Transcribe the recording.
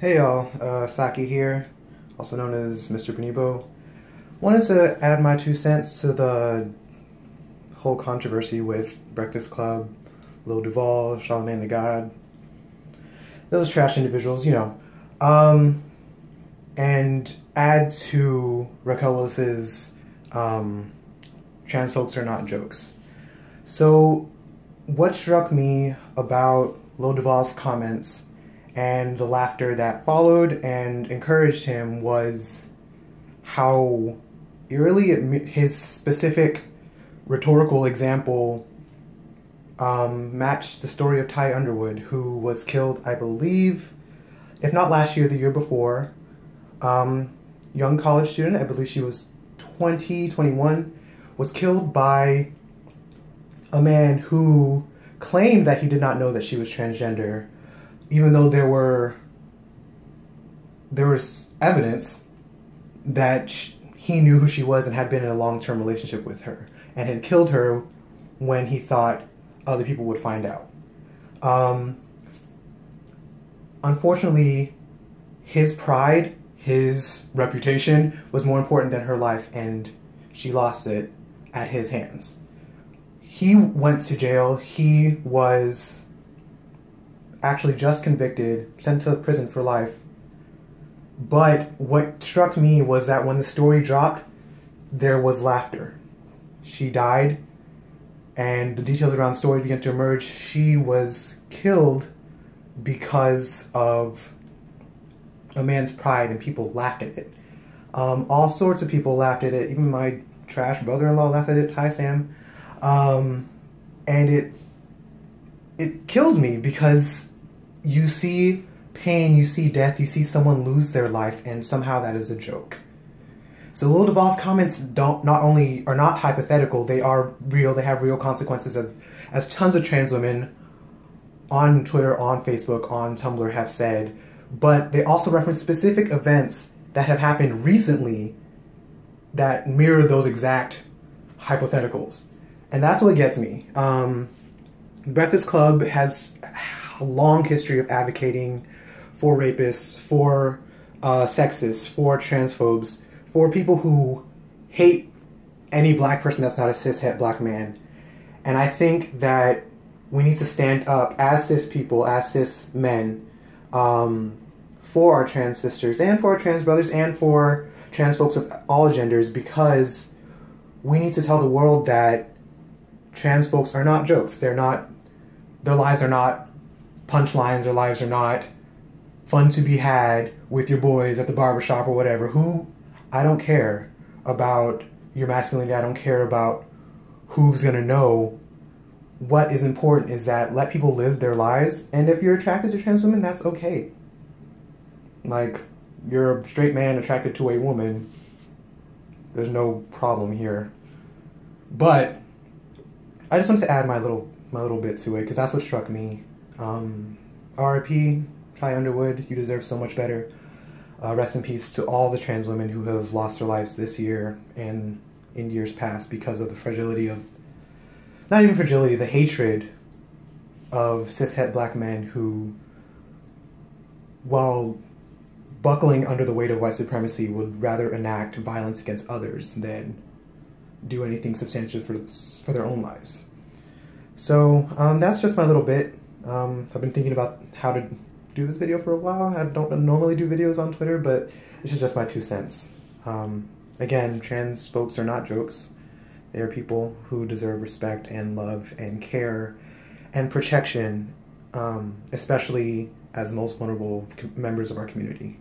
Hey y'all, Saki here, also known as Mr. Benibo. Wanted to add my 2 cents to the whole controversy with Breakfast Club, Lil Duval, Charlamagne the God, those trash individuals, and add to Raquel Willis's trans folks are not jokes. So what struck me about Lil Duval's comments and the laughter that followed and encouraged him was how eerily his specific rhetorical example matched the story of Ty Underwood, who was killed, I believe, if not last year, the year before. Young college student, I believe she was 20, 21, was killed by a man who claimed that he did not know that she was transgender, even though there was evidence that he knew who she was and had been in a long-term relationship with her, and had killed her when he thought other people would find out. Unfortunately, his pride, his reputation was more important than her life, and she lost it at his hands. He went to jail. He was actually just convicted, sent to prison for life. But what struck me was that when the story dropped, there was laughter. She died, and the details around the story began to emerge. She was killed because of a man's pride, and people laughed at it. All sorts of people laughed at it. Even my trash brother-in-law laughed at it. Hi, Sam. And it killed me, because you see pain, you see death, you see someone lose their life, and somehow that is a joke. So Lil Duval's comments not only are not hypothetical, they are real. They have real consequences, as tons of trans women on Twitter, on Facebook, on Tumblr have said. But they also reference specific events that have happened recently that mirror those exact hypotheticals. And that's what gets me. Breakfast Club has a long history of advocating for rapists, for sexists, for transphobes, for people who hate any black person that's not a cishet black man. And I think that we need to stand up as cis people, as cis men, for our trans sisters and for our trans brothers and for trans folks of all genders, because we need to tell the world that trans folks are not jokes. Their lives are not punchlines. Their lives are not fun to be had with your boys at the barbershop or whatever. I don't care about your masculinity. I don't care about who's gonna know. What is important is that let people live their lives, and if you're attracted to trans women, that's okay. Like, you're a straight man attracted to a woman, there's no problem here. But I just wanted to add my little bit to it, because that's what struck me. R.I.P. Ty Underwood, you deserve so much better. Rest in peace to all the trans women who have lost their lives this year and in years past because of the fragility of, not even fragility, the hatred of cishet black men who, while buckling under the weight of white supremacy, would rather enact violence against others than do anything substantial for their own lives. So that's just my little bit. I've been thinking about how to do this video for a while. I don't normally do videos on Twitter, but this is just my 2 cents. Again, trans folks are not jokes. They are people who deserve respect and love and care and protection, especially as most vulnerable members of our community.